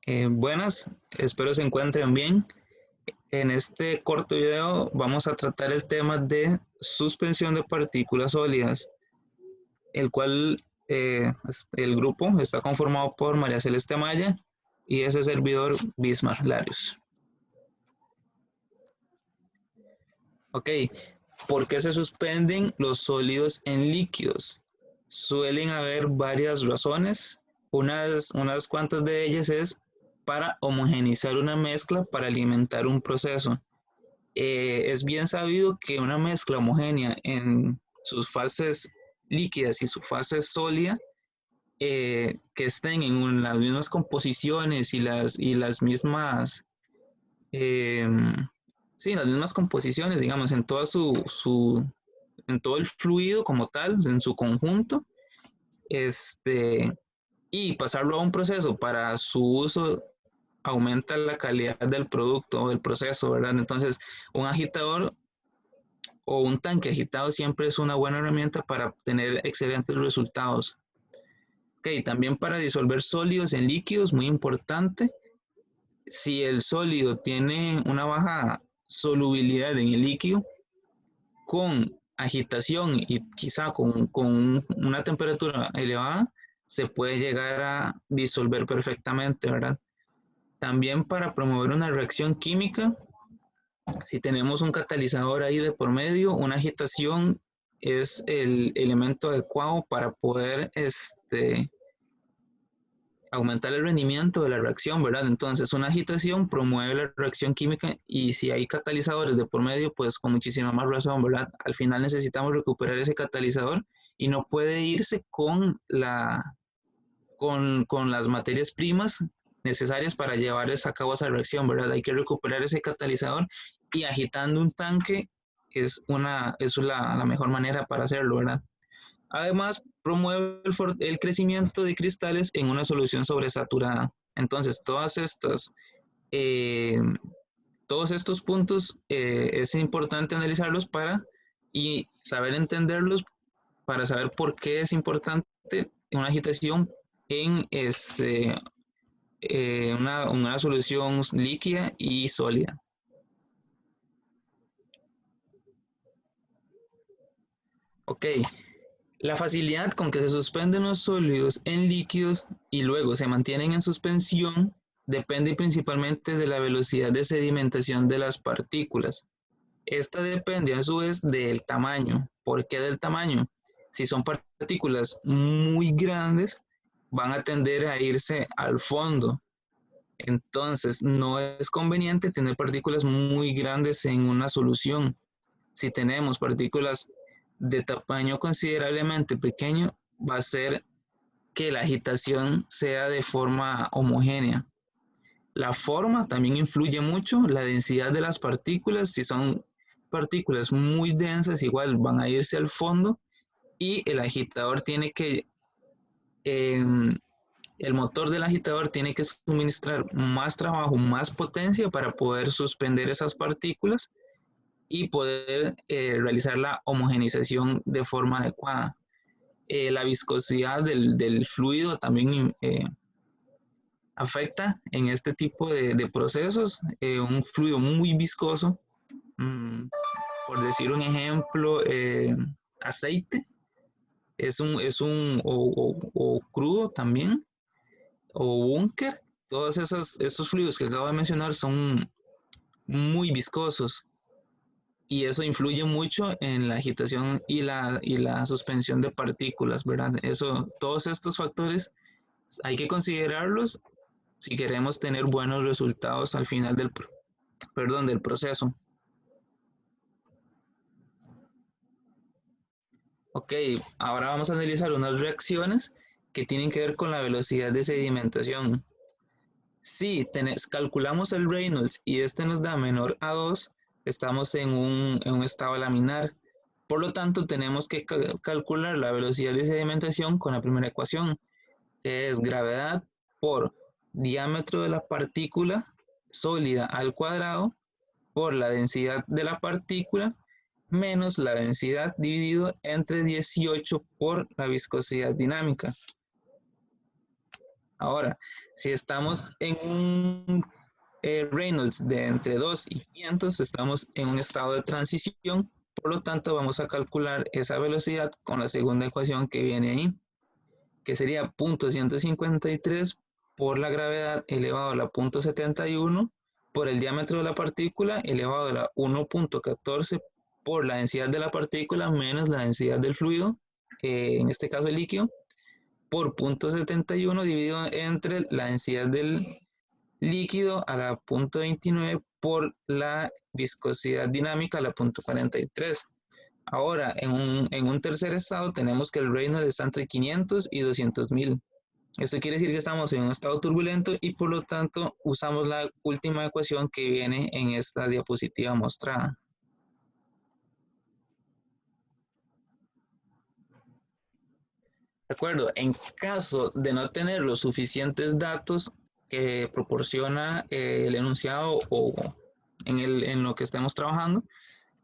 Buenas, espero se encuentren bien. En este corto video vamos a tratar el tema de suspensión de partículas sólidas, el cual el grupo está conformado por María Celeste Maya y ese servidor Bismar Larios. Ok, ¿por qué se suspenden los sólidos en líquidos? Suelen haber varias razones. Unas cuantas de ellas es para homogeneizar una mezcla para alimentar un proceso. Es bien sabido que una mezcla homogénea en sus fases líquidas y su fase sólida, que estén en las mismas composiciones y las mismas, eh, sí, las mismas composiciones, digamos, en en todo el fluido como tal, en su conjunto, este, y pasarlo a un proceso para su uso aumenta la calidad del producto o del proceso, ¿verdad? Entonces, un agitador o un tanque agitado siempre es una buena herramienta para obtener excelentes resultados. Ok, también para disolver sólidos en líquidos, muy importante, si el sólido tiene una baja solubilidad en el líquido, con agitación y quizá con una temperatura elevada, se puede llegar a disolver perfectamente, ¿verdad? También para promover una reacción química, si tenemos un catalizador ahí de por medio, una agitación es el elemento adecuado para poder aumentar el rendimiento de la reacción, ¿verdad? Entonces, una agitación promueve la reacción química y si hay catalizadores de por medio, pues con muchísima más razón, ¿verdad? Al final necesitamos recuperar ese catalizador y no puede irse con las materias primas necesarias para llevar a cabo esa reacción, ¿verdad? Hay que recuperar ese catalizador y agitando un tanque es la mejor manera para hacerlo, ¿verdad? Además, promueve el crecimiento de cristales en una solución sobresaturada. Entonces, eh, todos estos puntos es importante analizarlos y saber entenderlos para saber por qué es importante una agitación en una solución líquida y sólida. Ok, la facilidad con que se suspenden los sólidos en líquidos y luego se mantienen en suspensión depende principalmente de la velocidad de sedimentación de las partículas. Esta depende a su vez del tamaño. ¿Por qué del tamaño? Si son partículas muy grandes, van a tender a irse al fondo. Entonces, no es conveniente tener partículas muy grandes en una solución. Si tenemos partículas de tamaño considerablemente pequeño, va a ser que la agitación sea de forma homogénea. La forma también influye mucho, la densidad de las partículas, si son partículas muy densas, igual van a irse al fondo y el agitador tiene que, eh, el motor del agitador tiene que suministrar más trabajo, más potencia para poder suspender esas partículas y poder realizar la homogeneización de forma adecuada. La viscosidad del fluido también afecta en este tipo de procesos. Un fluido muy viscoso, mmm, por decir un ejemplo, aceite, o crudo también, o búnker. Todos esos fluidos que acabo de mencionar son muy viscosos y eso influye mucho en la agitación y la suspensión de partículas, ¿verdad? Todos estos factores hay que considerarlos si queremos tener buenos resultados al final del proceso. Ok, ahora vamos a analizar unas reacciones que tienen que ver con la velocidad de sedimentación. Si calculamos el Reynolds y este nos da menor a 2, estamos en un estado laminar. Por lo tanto, tenemos que calcular la velocidad de sedimentación con la primera ecuación, que es gravedad por diámetro de la partícula sólida al cuadrado por la densidad de la partícula menos la densidad dividido entre 18 por la viscosidad dinámica. Ahora, Si estamos en un Reynolds de entre 2 y 500, estamos en un estado de transición, por lo tanto vamos a calcular esa velocidad con la segunda ecuación que viene ahí, que sería 0.153 por la gravedad elevado a la 0.71 por el diámetro de la partícula elevado a la 1.14 por la densidad de la partícula menos la densidad del fluido, en este caso el líquido, por 0.71 dividido entre la densidad del líquido a la 0.29 por la viscosidad dinámica a la 0.43. Ahora, en un tercer estado tenemos que el Reynolds está entre 500 y 200.000. Esto quiere decir que estamos en un estado turbulento y por lo tanto usamos la última ecuación que viene en esta diapositiva mostrada. De acuerdo, en caso de no tener los suficientes datos que proporciona el enunciado o en lo que estemos trabajando,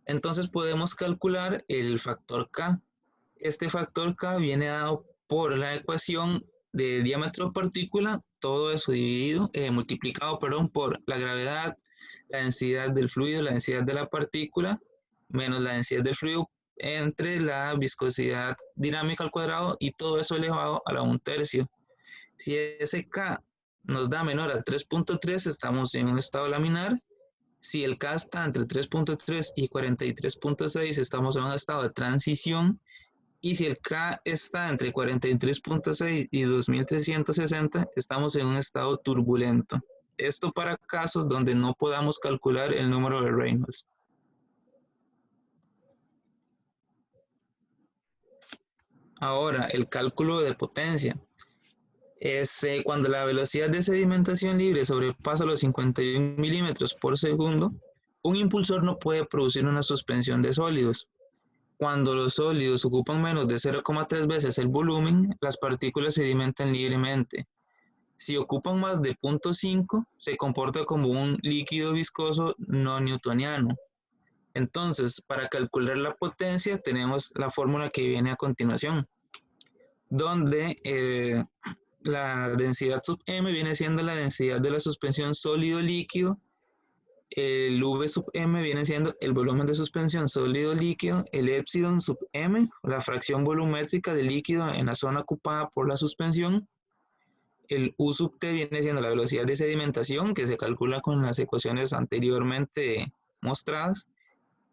entonces podemos calcular el factor K. Este factor K viene dado por la ecuación de diámetro de partícula, todo eso dividido, multiplicado, perdón, por la gravedad, la densidad del fluido, la densidad de la partícula, menos la densidad del fluido entre la viscosidad dinámica al cuadrado y todo eso elevado a la 1/3. Si ese K nos da menor a 3.3, estamos en un estado laminar. Si el K está entre 3.3 y 43.6, estamos en un estado de transición. Y si el K está entre 43.6 y 2360, estamos en un estado turbulento. Esto para casos donde no podamos calcular el número de Reynolds. Ahora, el cálculo de potencia. Es cuando la velocidad de sedimentación libre sobrepasa los 51 milímetros por segundo, un impulsor no puede producir una suspensión de sólidos. Cuando los sólidos ocupan menos de 0,3 veces el volumen, las partículas sedimentan libremente. Si ocupan más de 0.5, se comporta como un líquido viscoso no newtoniano. Entonces, para calcular la potencia, tenemos la fórmula que viene a continuación, donde la densidad sub m viene siendo la densidad de la suspensión sólido-líquido, el V sub m viene siendo el volumen de suspensión sólido-líquido, el epsilon sub m, la fracción volumétrica del líquido en la zona ocupada por la suspensión, el U sub t viene siendo la velocidad de sedimentación, que se calcula con las ecuaciones anteriormente mostradas,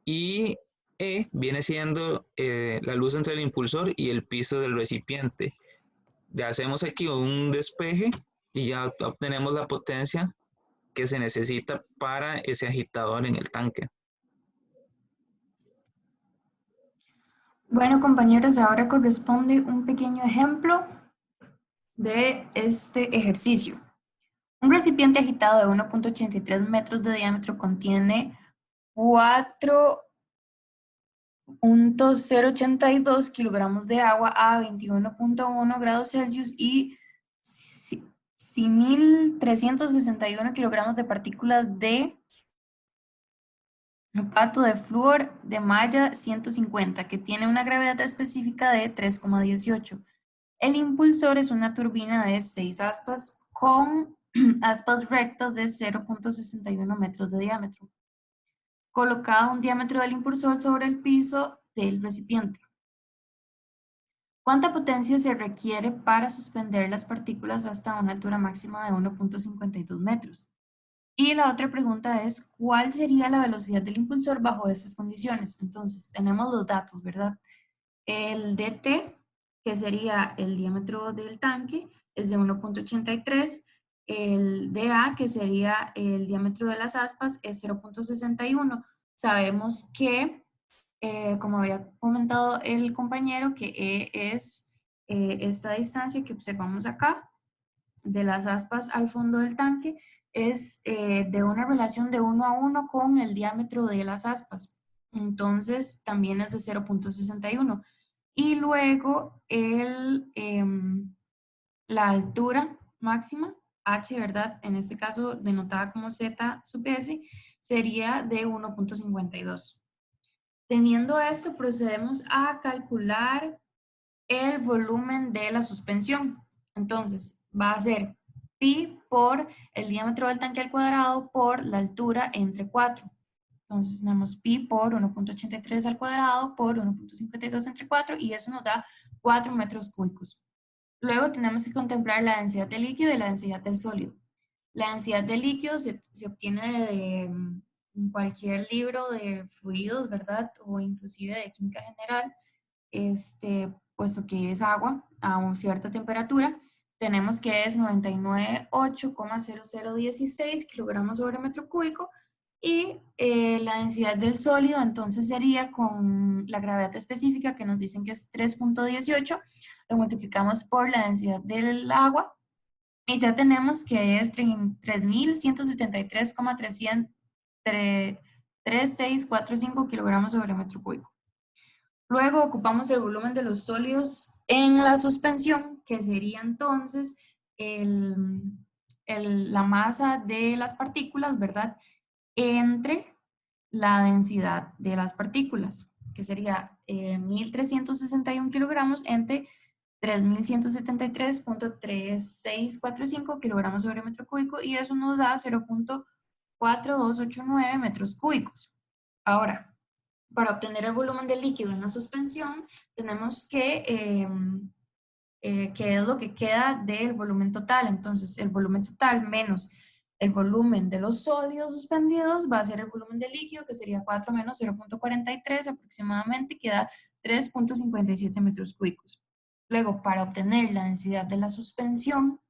y E viene siendo la luz entre el impulsor y el piso del recipiente. Ya hacemos aquí un despeje y ya obtenemos la potencia que se necesita para ese agitador en el tanque. Bueno, compañeros, ahora corresponde un pequeño ejemplo de este ejercicio. Un recipiente agitado de 1.83 metros de diámetro contiene 4.082 kilogramos de agua a 21.1 grados Celsius y 1.361 kilogramos de partículas de pato de flúor de malla 150, que tiene una gravedad específica de 3,18. El impulsor es una turbina de 6 aspas con aspas rectas de 0.61 metros de diámetro, colocada un diámetro del impulsor sobre el piso del recipiente. ¿Cuánta potencia se requiere para suspender las partículas hasta una altura máxima de 1.52 metros? Y la otra pregunta es, ¿cuál sería la velocidad del impulsor bajo estas condiciones? Entonces, tenemos los datos, ¿verdad? El dt, que sería el diámetro del tanque, es de 1.83. El dA, que sería el diámetro de las aspas, es 0.61. Sabemos que, como había comentado el compañero, que E es esta distancia que observamos acá, de las aspas al fondo del tanque, es de una relación de 1 a 1 con el diámetro de las aspas. Entonces, también es de 0.61. Y luego la altura máxima, h, ¿verdad? En este caso denotada como z sub s, sería de 1.52. Teniendo esto, procedemos a calcular el volumen de la suspensión. Entonces, va a ser pi por el diámetro del tanque al cuadrado por la altura entre 4. Entonces tenemos pi por 1.83 al cuadrado por 1.52 entre 4 y eso nos da 4 metros cúbicos. Luego tenemos que contemplar la densidad del líquido y la densidad del sólido. La densidad del líquido se obtiene de cualquier libro de fluidos, ¿verdad? O inclusive de química general, puesto que es agua a una cierta temperatura. Tenemos que es 99,8,0016 kilogramos sobre metro cúbico. Y la densidad del sólido entonces sería con la gravedad específica que nos dicen que es 3.18, lo multiplicamos por la densidad del agua y ya tenemos que es 3.173,3645 kilogramos sobre metro cúbico. Luego ocupamos el volumen de los sólidos en la suspensión, que sería entonces la masa de las partículas, ¿verdad? Entre la densidad de las partículas, que sería 1.361 kilogramos entre 3.173,3645 kilogramos sobre metro cúbico y eso nos da 0.4289 metros cúbicos. Ahora, para obtener el volumen del líquido en la suspensión, tenemos que qué es lo que queda del volumen total. Entonces, el volumen total menos el volumen de los sólidos suspendidos va a ser el volumen del líquido, que sería 4 menos 0.43, aproximadamente queda 3.57 metros cúbicos. Luego, para obtener la densidad de la suspensión,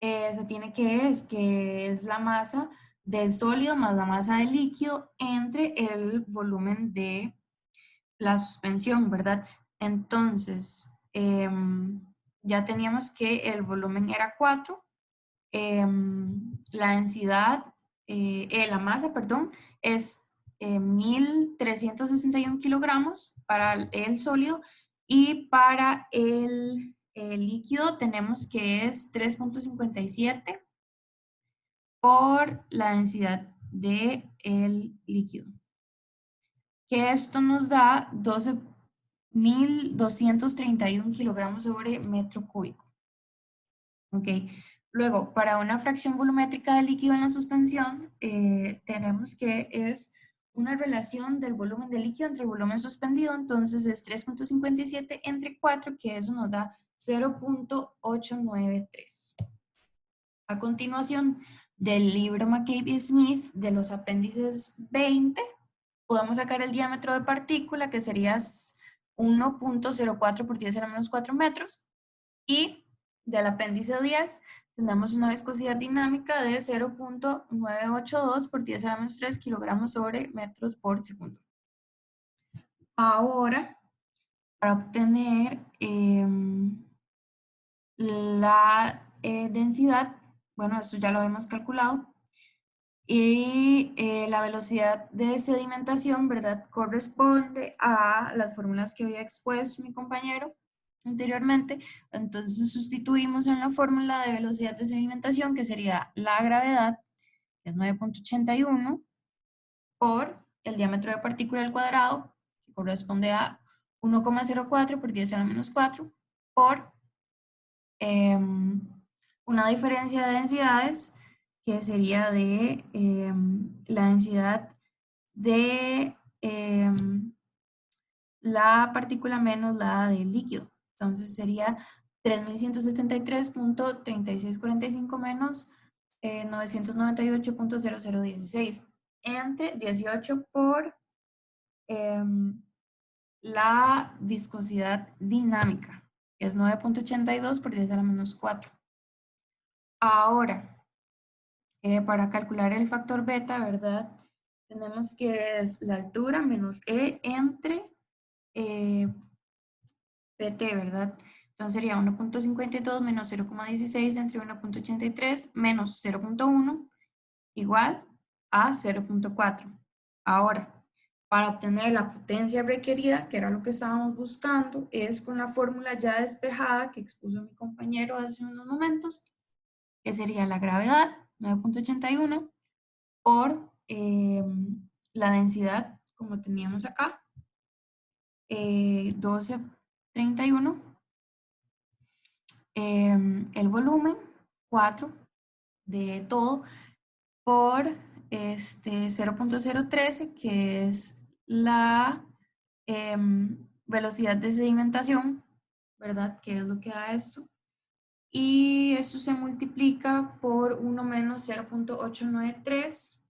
se tiene que es la masa del sólido más la masa del líquido entre el volumen de la suspensión, ¿verdad? Entonces, ya teníamos que el volumen era 4, la densidad, la masa, perdón, es 1.361 kilogramos para el sólido y para el líquido tenemos que es 3.57 por la densidad del líquido. Que esto nos da 12.231 kilogramos sobre metro cúbico. Ok. Luego, para una fracción volumétrica del líquido en la suspensión, tenemos que es una relación del volumen del líquido entre el volumen suspendido, entonces es 3.57 entre 4, que eso nos da 0.893. A continuación, del libro McCabe y Smith, de los apéndices 20, podemos sacar el diámetro de partícula, que sería 1.04 por 10 a la menos 4 metros, y del apéndice 10 tenemos una viscosidad dinámica de 0.982 por 10 a la menos 3 kilogramos sobre metros por segundo. Ahora, para obtener la densidad, bueno, esto ya lo hemos calculado, y la velocidad de sedimentación, ¿verdad? Corresponde a las fórmulas que había expuesto mi compañero anteriormente. Entonces sustituimos en la fórmula de velocidad de sedimentación, que sería la gravedad, que es 9.81, por el diámetro de partícula al cuadrado, que corresponde a 1,04 por 10 a la menos 4, por una diferencia de densidades, que sería de la densidad de la partícula menos la del líquido. Entonces sería 3.173.3645 menos 998.0016 entre 18 por la viscosidad dinámica, que es 9.82 por 10 a la menos 4. Ahora, para calcular el factor beta, ¿verdad? Tenemos que es la altura menos E entre PT, ¿verdad? Entonces sería 1.52 menos 0.16 entre 1.83 menos 0.1 igual a 0.4. Ahora, para obtener la potencia requerida, que era lo que estábamos buscando, es con la fórmula ya despejada que expuso mi compañero hace unos momentos, que sería la gravedad, 9.81, por la densidad, como teníamos acá, 12.31, el volumen, 4 de todo por 0.013, que es la velocidad de sedimentación, ¿verdad? Que es lo que da esto. Y eso se multiplica por 1 menos 0.893,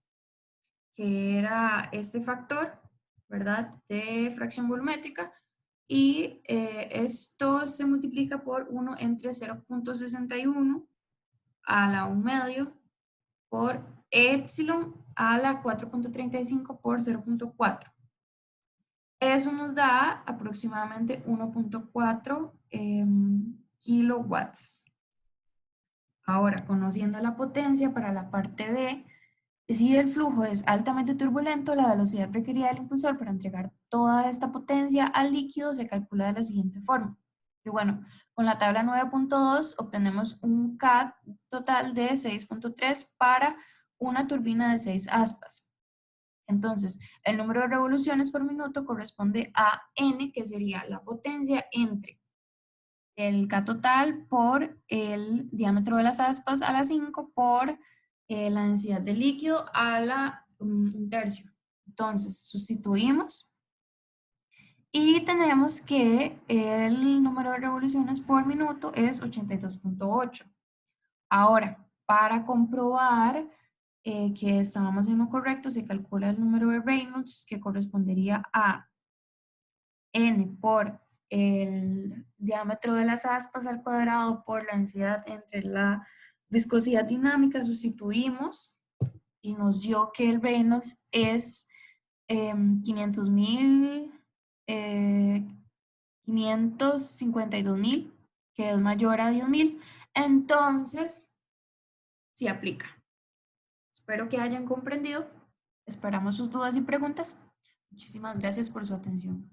que era este factor, ¿verdad? De fracción volumétrica. Y esto se multiplica por 1 entre 0.61 a la 1 medio por epsilon a la 4.35 por 0.4. Eso nos da aproximadamente 1.4 kilowatts. Ahora, conociendo la potencia para la parte B, si el flujo es altamente turbulento, la velocidad requerida del impulsor para entregar toda esta potencia al líquido se calcula de la siguiente forma. Y bueno, con la tabla 9.2 obtenemos un CAT total de 6.3 para una turbina de 6 aspas. Entonces, el número de revoluciones por minuto corresponde a N, que sería la potencia entre el K total por el diámetro de las aspas a la 5 por la densidad de líquido a la 1/3. Entonces, sustituimos y tenemos que el número de revoluciones por minuto es 82.8. Ahora, para comprobar que estábamos en lo correcto, se calcula el número de Reynolds, que correspondería a N por el diámetro de las aspas al cuadrado por la densidad entre la viscosidad dinámica. Sustituimos y nos dio que el Reynolds es 552.000, que es mayor a 10.000. Entonces, sí aplica. Espero que hayan comprendido. Esperamos sus dudas y preguntas. Muchísimas gracias por su atención.